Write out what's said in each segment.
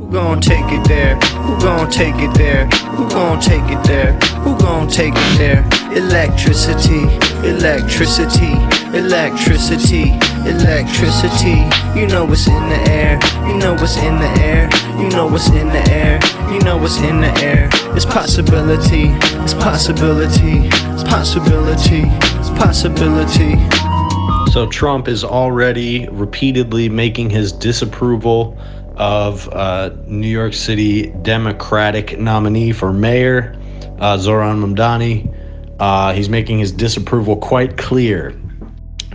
Who gon' take it there? Who gon' take it there? Who gon' take it there? Who gon' take it there? Electricity, electricity, electricity, electricity. You know what's in the air. You know what's in the air. You know what's in the air. You know what's in the air. It's possibility. It's possibility. It's possibility. It's possibility. So Trump is already repeatedly making his disapproval of New York City Democratic nominee for mayor, Zohran Mamdani. He's making his disapproval quite clear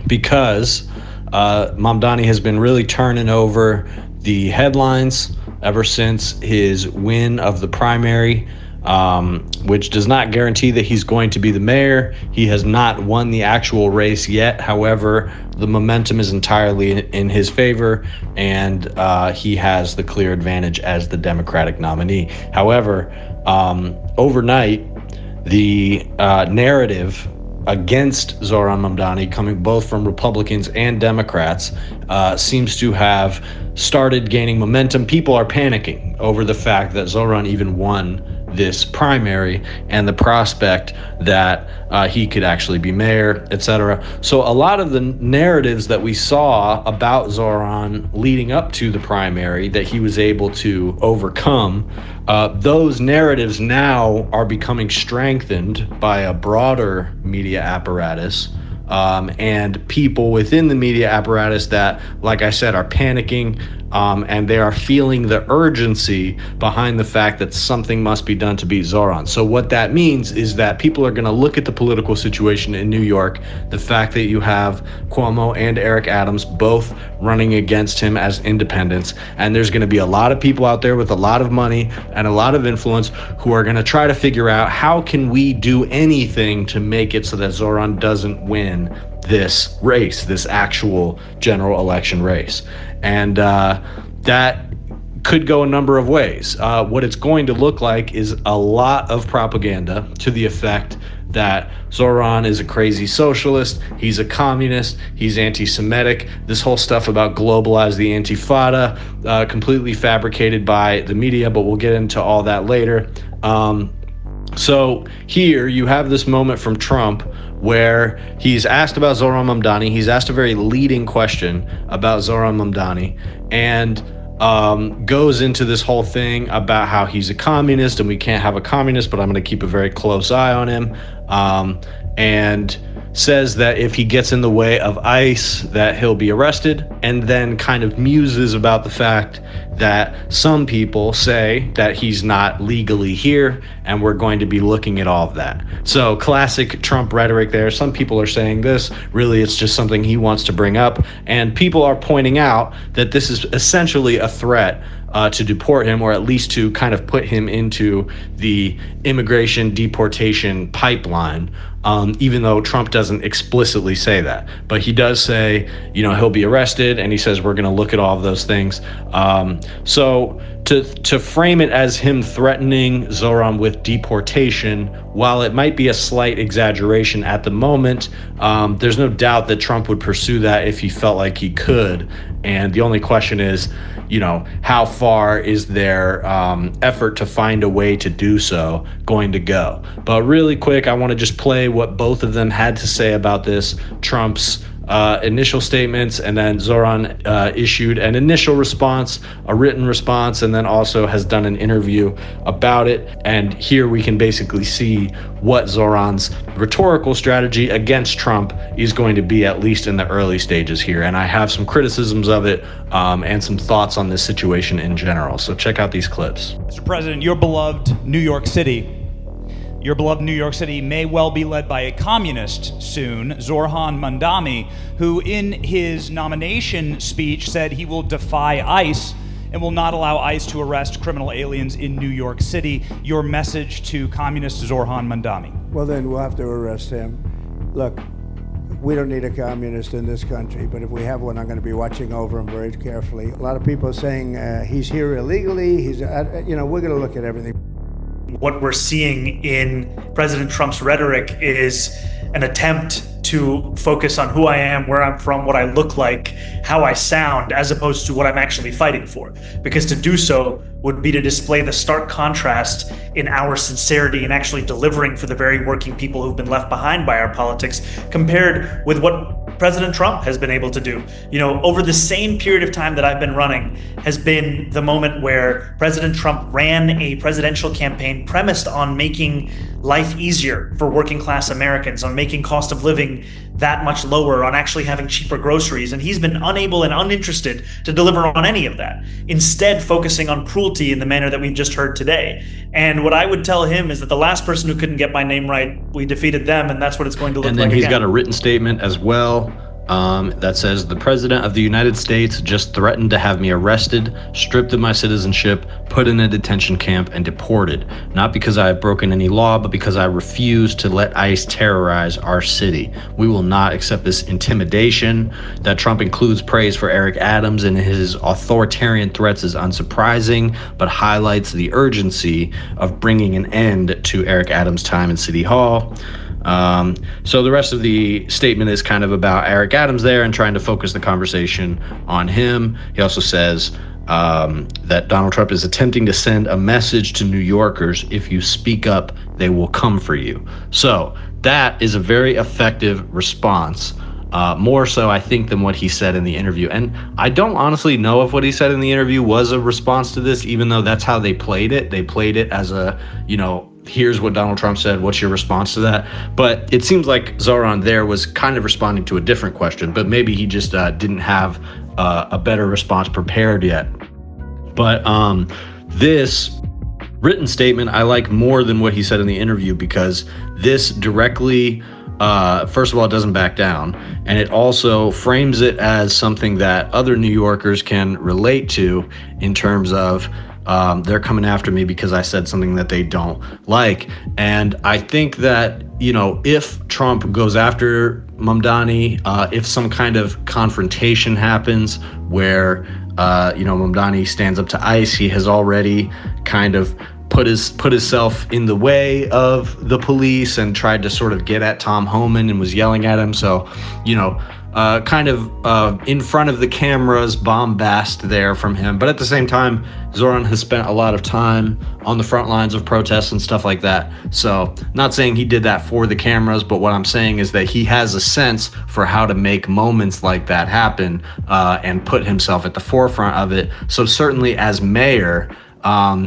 because Mamdani has been really turning over the headlines ever since his win of the primary, which does not guarantee that he's going to be the mayor. He has not won the actual race yet. However, the momentum is entirely in his favor, and he has the clear advantage as the Democratic nominee. However, overnight, the narrative against Zohran Mamdani, coming both from Republicans and Democrats, seems to have started gaining momentum. People are panicking over the fact that Zohran even won this primary and the prospect that he could actually be mayor, etc. So a lot of the narratives that we saw about Zohran leading up to the primary that he was able to overcome, those narratives now are becoming strengthened by a broader media apparatus, and people within the media apparatus that, like I said, are panicking, and they are feeling the urgency behind the fact that something must be done to beat Zohran. So what that means is that people are going to look at the political situation in New York, the fact that you have Cuomo and Eric Adams both running against him as independents, and there's going to be a lot of people out there with a lot of money and a lot of influence who are going to try to figure out how can we do anything to make it so that Zohran doesn't win this race, this actual general election race. And that could go a number of ways. What it's going to look like is a lot of propaganda to the effect that Zohran is a crazy socialist, he's a communist, he's anti-Semitic, this whole stuff about globalize the Intifada, completely fabricated by the media, but we'll get into all that later. So here you have this moment from Trump where he's asked about Zohran Mamdani. He's asked a very leading question about Zohran Mamdani, and goes into this whole thing about how he's a communist and we can't have a communist, but I'm going to keep a very close eye on him, and says that if he gets in the way of ICE that he'll be arrested, and then kind of muses about the fact that some people say that he's not legally here, and we're going to be looking at all of that. So classic Trump rhetoric there. Some people are saying this, really it's just something he wants to bring up, and people are pointing out that this is essentially a threat to deport him, or at least to kind of put him into the immigration deportation pipeline, even though Trump doesn't explicitly say that. But he does say, he'll be arrested, and he says we're going to look at all of those things. So to frame it as him threatening Zohran with deportation, while it might be a slight exaggeration at the moment, there's no doubt that Trump would pursue that if he felt like he could. And the only question is, how far is their effort to find a way to do so going to go? But really quick, I want to just play what both of them had to say about this. Trump's initial statements, and then Zohran issued an initial response, a written response, and then also has done an interview about it. And here we can basically see what Zohran's rhetorical strategy against Trump is going to be, at least in the early stages here. And I have some criticisms of it, and some thoughts on this situation in general. So check out these clips. Mr. President, your beloved New York City may well be led by a communist soon, Zohran Mamdani, who in his nomination speech said he will defy ICE and will not allow ICE to arrest criminal aliens in New York City. Your message to communist Zohran Mamdani? Well, then we'll have to arrest him. Look, we don't need a communist in this country, but if we have one, I'm going to be watching over him very carefully. A lot of people are saying he's here illegally. We're going to look at everything. What we're seeing in President Trump's rhetoric is an attempt to focus on who I am, where I'm from, what I look like, how I sound, as opposed to what I'm actually fighting for. Because to do so would be to display the stark contrast in our sincerity and actually delivering for the very working people who've been left behind by our politics, compared with what President Trump has been able to do. You know, over the same period of time that I've been running has been the moment where President Trump ran a presidential campaign premised on making life easier for working class Americans, on making cost of living that much lower, on actually having cheaper groceries. And he's been unable and uninterested to deliver on any of that, instead focusing on cruelty in the manner that we've just heard today. And what I would tell him is that the last person who couldn't get my name right, we defeated them, and that's what it's going to look like. And then he's again. got a written statement as well that says, the President of the United States just threatened to have me arrested, stripped of my citizenship, put in a detention camp, and deported. Not because I have broken any law, but because I refuse to let ICE terrorize our city. We will not accept this intimidation. That Trump includes praise for Eric Adams in his authoritarian threats is unsurprising, but highlights the urgency of bringing an end to Eric Adams' time in City Hall. So the rest of the statement is kind of about Eric Adams there and trying to focus the conversation on him. He also says that Donald Trump is attempting to send a message to New Yorkers: if you speak up, they will come for you. So that is a very effective response. More so, I think, than what he said in the interview. And I don't honestly know if what he said in the interview was a response to this, even though that's how they played it. They played it as a, here's what Donald Trump said, what's your response to that? But it seems like Zohran there was kind of responding to a different question, but maybe he just didn't have a better response prepared yet. But this written statement I like more than what he said in the interview, because this directly, first of all, it doesn't back down, and it also frames it as something that other New Yorkers can relate to in terms of they're coming after me because I said something that they don't like. And I think that, if Trump goes after Mamdani, if some kind of confrontation happens where, Mamdani stands up to ICE, he has already kind of put himself in the way of the police and tried to sort of get at Tom Homan and was yelling at him. So, kind of in front of the cameras, bombast there from him. But at the same time, Zohran has spent a lot of time on the front lines of protests and stuff like that. So not saying he did that for the cameras, but what I'm saying is that he has a sense for how to make moments like that happen and put himself at the forefront of it. So certainly as mayor,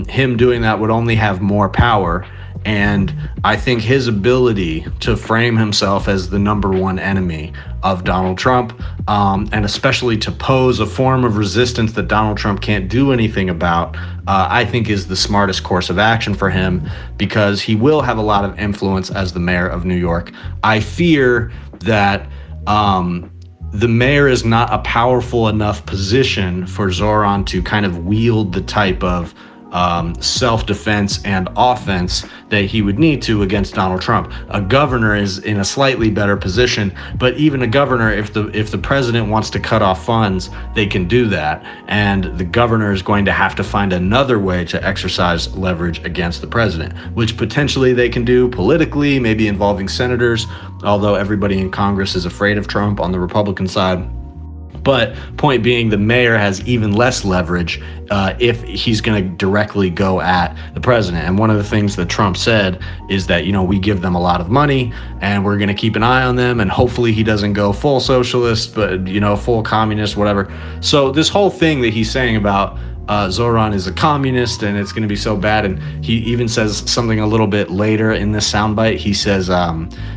him doing that would only have more power. And I think his ability to frame himself as the number one enemy of Donald Trump, and especially to pose a form of resistance that Donald Trump can't do anything about, I think is the smartest course of action for him, because he will have a lot of influence as the mayor of New York. I fear that the mayor is not a powerful enough position for Zohran to kind of wield the type of self-defense and offense that he would need to against Donald Trump. A governor is in a slightly better position, but even a governor, if the president wants to cut off funds, they can do that. And the governor is going to have to find another way to exercise leverage against the president, which potentially they can do politically, maybe involving senators, although everybody in Congress is afraid of Trump on the Republican side. But point being, the mayor has even less leverage if he's going to directly go at the president. And one of the things that Trump said is that, we give them a lot of money and we're going to keep an eye on them. And hopefully he doesn't go full socialist, but, full communist, whatever. So this whole thing that he's saying about Zohran is a communist and it's going to be so bad. And he even says something a little bit later in this soundbite. He says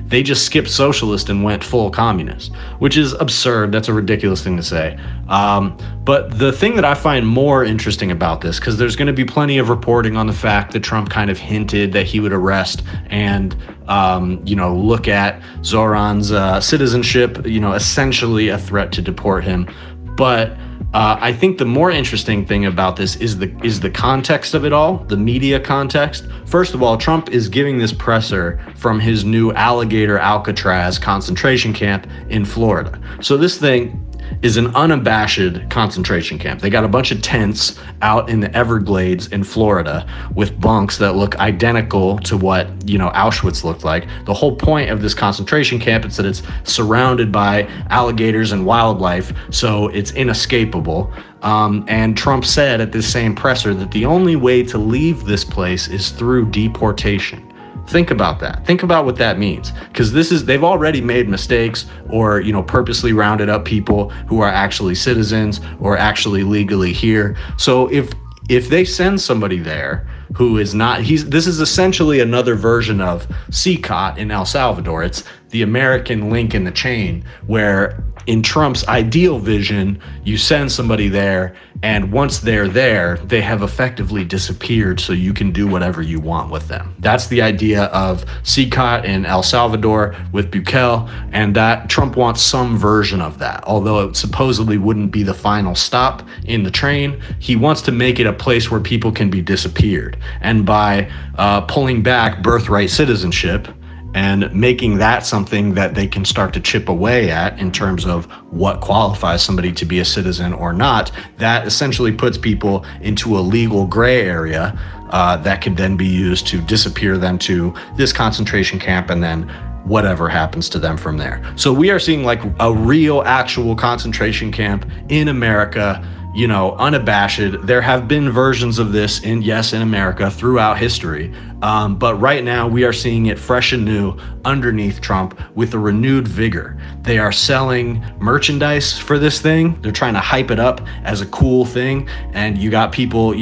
they just skipped socialist and went full communist, which is absurd. That's a ridiculous thing to say. But the thing that I find more interesting about this, because there's going to be plenty of reporting on the fact that Trump kind of hinted that he would arrest and look at Zohran's citizenship, essentially a threat to deport him. But I think the more interesting thing about this is the context of it all, the media context. First of all, Trump is giving this presser from his new Alligator Alcatraz concentration camp in Florida. So this thing, is an unabashed concentration camp. They got a bunch of tents out in the Everglades in Florida with bunks that look identical to what, Auschwitz looked like. The whole point of this concentration camp is that it's surrounded by alligators and wildlife, so it's inescapable. And Trump said at this same presser that the only way to leave this place is through deportation. Think about that. Think about what that means, because they've already made mistakes or, purposely rounded up people who are actually citizens or actually legally here. So if they send somebody there who is not, this is essentially another version of CICOT in El Salvador. It's the American link in the chain, where in Trump's ideal vision, you send somebody there, and once they're there, they have effectively disappeared, so you can do whatever you want with them. That's the idea of CICOT in El Salvador with Bukele, and that Trump wants some version of that. Although it supposedly wouldn't be the final stop in the train, he wants to make it a place where people can be disappeared. And by pulling back birthright citizenship and making that something that they can start to chip away at in terms of what qualifies somebody to be a citizen or not, that essentially puts people into a legal gray area that could then be used to disappear them to this concentration camp, and then whatever happens to them from there. So we are seeing like a real actual concentration camp in America, unabashed. There have been versions of this in America throughout history. But right now we are seeing it fresh and new underneath Trump with a renewed vigor. They are selling merchandise for this thing. They're trying to hype it up as a cool thing. And you got people,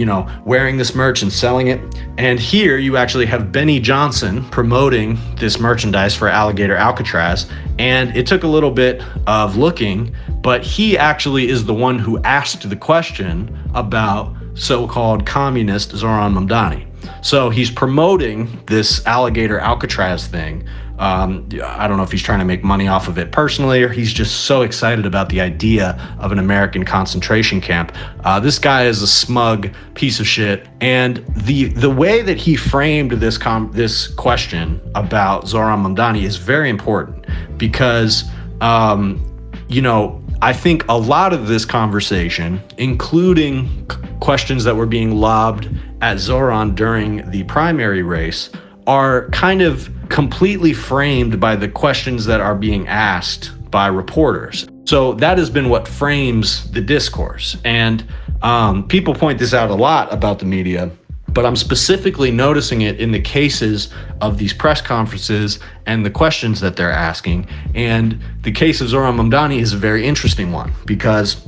wearing this merch and selling it. And here you actually have Benny Johnson promoting this merchandise for Alligator Alcatraz. And it took a little bit of looking, but he actually is the one who asked the question about so-called communist Zohran Mamdani. So he's promoting this Alligator Alcatraz thing. I don't know if he's trying to make money off of it personally, or he's just so excited about the idea of an American concentration camp. This guy is a smug piece of shit. And the way that he framed this question about Zohran Mamdani is very important, because, I think a lot of this conversation, including questions that were being lobbed at Zohran during the primary race, are kind of completely framed by the questions that are being asked by reporters. So that has been what frames the discourse. And people point this out a lot about the media, but I'm specifically noticing it in the cases of these press conferences and the questions that they're asking. And the case of Zohran Mamdani is a very interesting one, because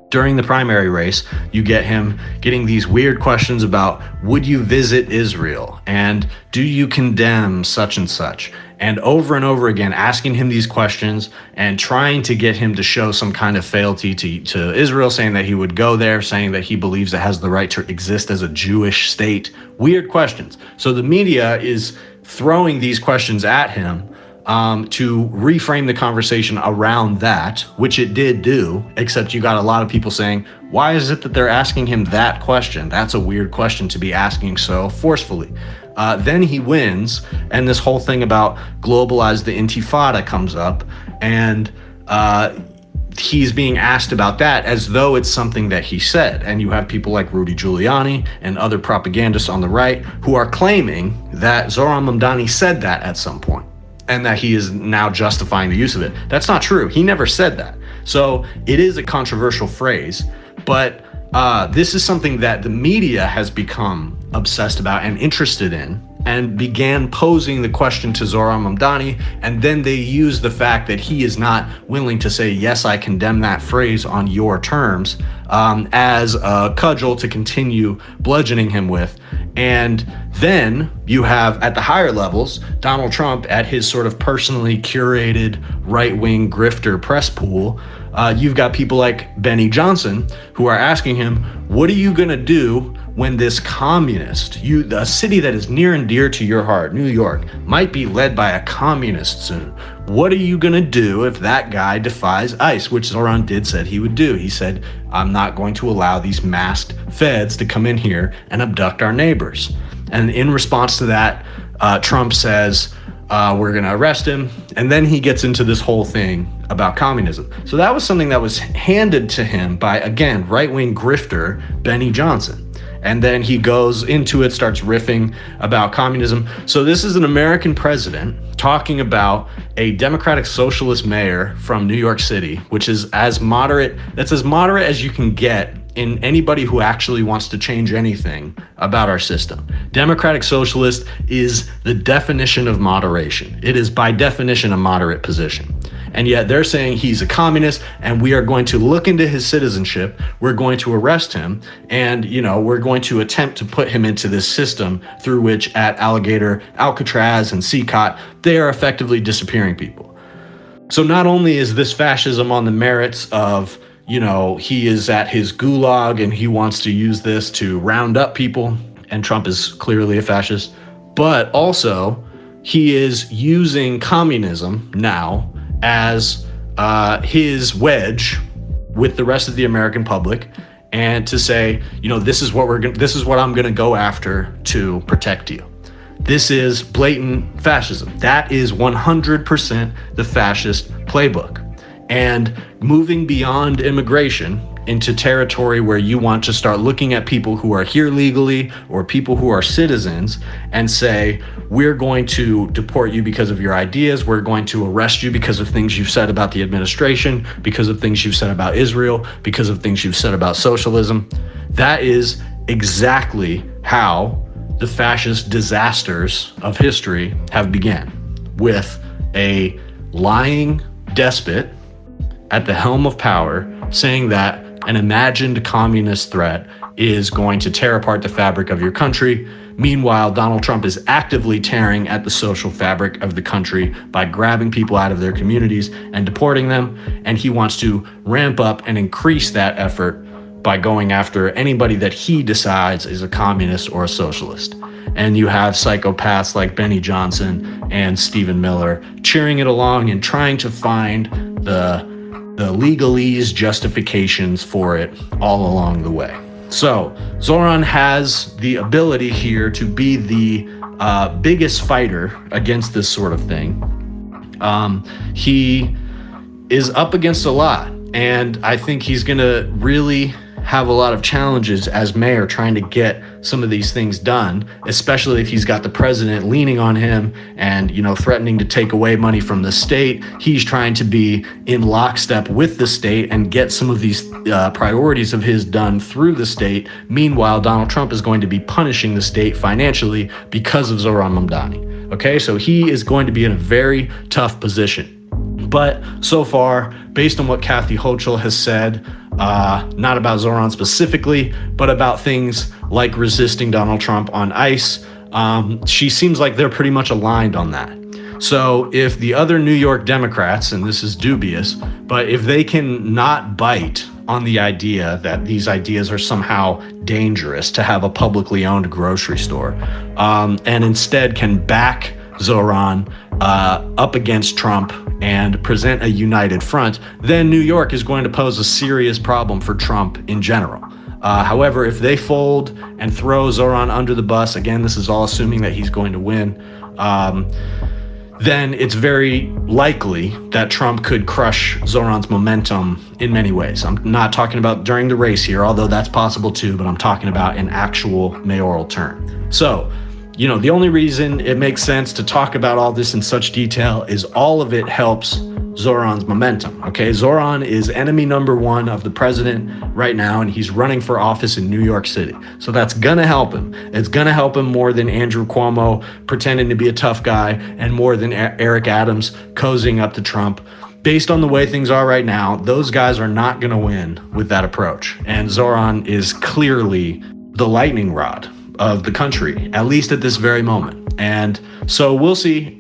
during the primary race, you get him getting these weird questions about, would you visit Israel? And do you condemn such and such? And over again, asking him these questions and trying to get him to show some kind of fealty to Israel, saying that he would go there, saying that he believes it has the right to exist as a Jewish state. Weird questions. So the media is throwing these questions at him to reframe the conversation around that, which it did do, except you got a lot of people saying, why is it that they're asking him that question? That's a weird question to be asking so forcefully. Then he wins, and this whole thing about globalize the intifada comes up, and he's being asked about that as though it's something that he said. And you have people like Rudy Giuliani and other propagandists on the right who are claiming that Zohran Mamdani said that at some point, and that he is now justifying the use of it. That's not true. He never said that. So it is a controversial phrase, but this is something that the media has become obsessed about and interested in, and began posing the question to Zohran Mamdani, and then they use the fact that he is not willing to say, yes, I condemn that phrase on your terms, as a cudgel to continue bludgeoning him with. And then you have, at the higher levels, Donald Trump at his sort of personally curated right-wing grifter press pool. You've got people like Benny Johnson who are asking him, what are you going to do when this communist, a city that is near and dear to your heart, New York, might be led by a communist soon? What are you going to do if that guy defies ICE, which Zohran did said he would do? He said, I'm not going to allow these masked feds to come in here and abduct our neighbors. And in response to that, Trump says, We're going to arrest him. And then he gets into this whole thing about communism. So that was something that was handed to him by, again, right-wing grifter Benny Johnson. And then he goes into it, starts riffing about communism. So this is an American president talking about a Democratic Socialist mayor from New York City, which is as moderate as you can get in anybody who actually wants to change anything about our system. Democratic Socialist is the definition of moderation. It is by definition a moderate position. And yet they're saying he's a communist, and we are going to look into his citizenship. We're going to arrest him, and we're going to attempt to put him into this system through which at Alligator Alcatraz and CCOT, they are effectively disappearing people. So not only is this fascism on the merits of he is at his gulag and he wants to use this to round up people, and Trump is clearly a fascist, but also he is using communism now as his wedge with the rest of the American public, and to say, this is what I'm going to go after to protect you. This is blatant fascism. That is 100% the fascist playbook. And moving beyond immigration into territory where you want to start looking at people who are here legally or people who are citizens and say, we're going to deport you because of your ideas. We're going to arrest you because of things you've said about the administration, because of things you've said about Israel, because of things you've said about socialism. That is exactly how the fascist disasters of history have begun, with a lying despot at the helm of power saying that an imagined communist threat is going to tear apart the fabric of your country. Meanwhile, Donald Trump is actively tearing at the social fabric of the country by grabbing people out of their communities and deporting them. And he wants to ramp up and increase that effort by going after anybody that he decides is a communist or a socialist. And you have psychopaths like Benny Johnson and Stephen Miller cheering it along and trying to find the legalese justifications for it all along the way. So Zohran has the ability here to be the biggest fighter against this sort of thing. He is up against a lot, and I think he's going to really have a lot of challenges as mayor trying to get some of these things done, especially if he's got the president leaning on him and, threatening to take away money from the state. He's trying to be in lockstep with the state and get some of these priorities of his done through the state. Meanwhile, Donald Trump is going to be punishing the state financially because of Zohran Mamdani. Okay, so he is going to be in a very tough position. But so far, based on what Kathy Hochul has said, not about Zohran specifically, but about things like resisting Donald Trump on ICE, she seems like they're pretty much aligned on that. So if the other New York Democrats, and this is dubious, but if they can not bite on the idea that these ideas are somehow dangerous to have a publicly owned grocery store, and instead can back Zohran up against Trump and present a united front, then New York is going to pose a serious problem for Trump in general. However, if they fold and throw Zohran under the bus, again, this is all assuming that he's going to win, then it's very likely that Trump could crush Zohran's momentum in many ways. I'm not talking about during the race here, although that's possible too, but I'm talking about an actual mayoral term. So, the only reason it makes sense to talk about all this in such detail is all of it helps Zohran's momentum. Okay, Zohran is enemy number one of the president right now, and he's running for office in New York City. So that's gonna help him. It's gonna help him more than Andrew Cuomo pretending to be a tough guy, and more than Eric Adams cozying up to Trump. Based on the way things are right now, those guys are not gonna win with that approach. And Zohran is clearly the lightning rod of the country, at least at this very moment. And so we'll see.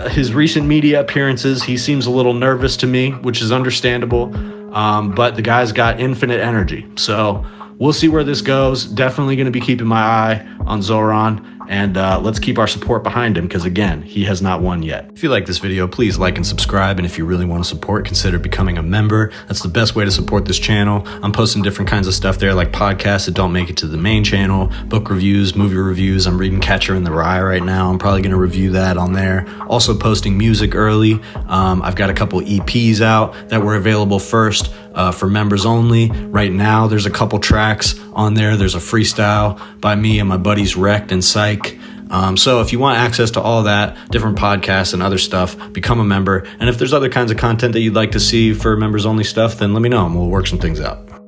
His recent media appearances, he seems a little nervous to me, which is understandable, but the guy's got infinite energy. So we'll see where this goes. Definitely going to be keeping my eye on Zohran, And let's keep our support behind him because, again, he has not won yet. If you like this video, please like and subscribe. And if you really want to support, consider becoming a member. That's the best way to support this channel. I'm posting different kinds of stuff there, like podcasts that don't make it to the main channel, book reviews, movie reviews. I'm reading Catcher in the Rye right now. I'm probably going to review that on there. Also posting music early. I've got a couple EPs out that were available first for members only. Right now, there's a couple tracks on there. There's a freestyle by me and my buddies Wrecked and Psych. So if you want access to all that, different podcasts and other stuff, become a member. And if there's other kinds of content that you'd like to see for members only stuff, then let me know and we'll work some things out.